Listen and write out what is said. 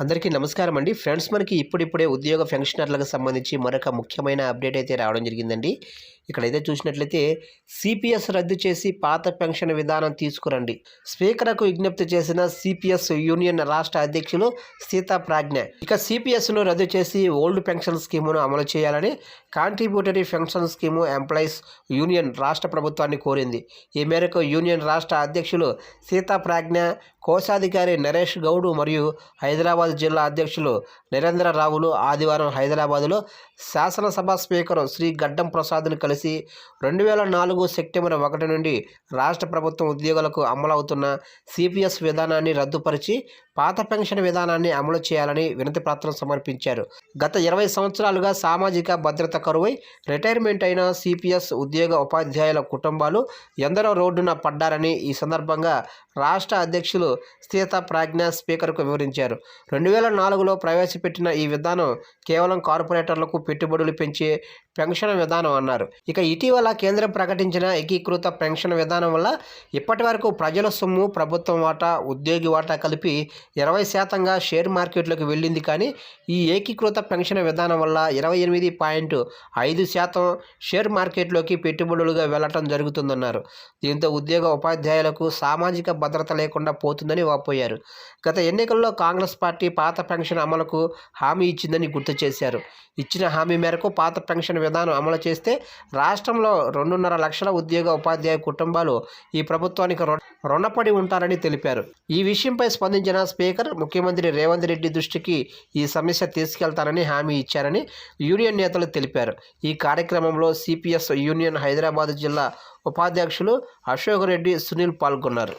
అందరికీ నమస్కారం అండి. ఫ్రెండ్స్, మనకి ఇప్పుడిప్పుడే ఉద్యోగ పెన్షనర్లకు సంబంధించి మరొక ముఖ్యమైన అప్డేట్ అయితే రావడం జరిగిందండి. ఇక్కడైతే చూసినట్లయితే సిపిఎస్ రద్దు చేసి పాత పెన్షన్ విధానం తీసుకురండి. స్పీకర్కు విజ్ఞప్తి చేసిన సిపిఎస్ యూనియన్ రాష్ట్ర అధ్యక్షులు సీతాప్రాజ్ఞ. ఇక సిపిఎస్ను రద్దు చేసి ఓల్డ్ పెన్షన్ స్కీమును అమలు చేయాలని contributory pension scheme employees union రాష్ట్ర ప్రభుత్వాన్ని కోరింది. ఈ మేరకు యూనియన్ రాష్ట్ర అధ్యక్షులు సీతాప్రాజ్ఞ, కోశాధికారి నరేష్ గౌడ్ మరియు హైదరాబాద్ జిల్లా అధ్యక్షులు నరేంద్రరావులు ఆదివారం హైదరాబాదులో శాసనసభ స్పీకర్ శ్రీ గడ్డం ప్రసాద్ను కలిసి 2004 సెప్టెంబర్ 1 నుండి రాష్ట్ర ప్రభుత్వం ఉద్యోగులకు అమలవుతున్న సిపిఎస్ విధానాన్ని రద్దుపరిచి పాత పెన్షన్ విధానాన్ని అమలు చేయాలని వినతిపత్రం సమర్పించారు. గత 20 సంవత్సరాలుగా సామాజిక భద్రత కరువై రిటైర్మెంట్ అయిన సిపిఎస్ ఉద్యోగ ఉపాధ్యాయుల కుటుంబాలు ఎందరో రోడ్డున పడ్డారని ఈ సందర్భంగా రాష్ట్ర అధ్యక్షులు సీతాప్రాజ్ఞ స్పీకర్కు వివరించారు. 2004లో ప్రవేశపెట్టిన ఈ విధానం కేవలం కార్పొరేటర్లకు పెట్టుబడులు పెంచే పెన్షన్ విధానం అన్నారు. ఇక ఇటీవల కేంద్రం ప్రకటించిన ఏకీకృత పెన్షన్ విధానం వల్ల ఇప్పటి వరకు ప్రజల సొమ్ము, ప్రభుత్వం వాటా, ఉద్యోగి వాటా కలిపి 20% షేర్ మార్కెట్లోకి వెళ్ళింది. కానీ ఈ ఏకీకృత పెన్షన్ విధానం వల్ల 28.5% షేర్ మార్కెట్లోకి పెట్టుబడులుగా వెళ్లటం జరుగుతుందన్నారు. దీంతో ఉద్యోగ ఉపాధ్యాయులకు సామాజిక భద్రత లేకుండా పోతుందని వాపోయారు. గత ఎన్నికల్లో కాంగ్రెస్ పార్టీ పాత పెన్షన్ అమలుకు హామీ ఇచ్చిందని గుర్తు చేశారు. ఇచ్చిన హామీ మేరకు పాత పెన్షన్ విధానం అమలు చేస్తే రాష్ట్రంలో 2.5 లక్షల ఉద్యోగ ఉపాధ్యాయ కుటుంబాలు ఈ ప్రభుత్వానికి రుణపడి ఉంటారని తెలిపారు. ఈ విషయంపై స్పందించిన స్పీకర్ ముఖ్యమంత్రి రేవంత్ రెడ్డి దృష్టికి ఈ సమస్య తీసుకెళ్తానని హామీ ఇచ్చారని యూనియన్ నేతలు తెలిపారు. ఈ కార్యక్రమంలో సిపిఎస్ యూనియన్ హైదరాబాద్ జిల్లా ఉపాధ్యక్షులు అశోక్ రెడ్డి, సునీల్ పాల్గొన్నారు.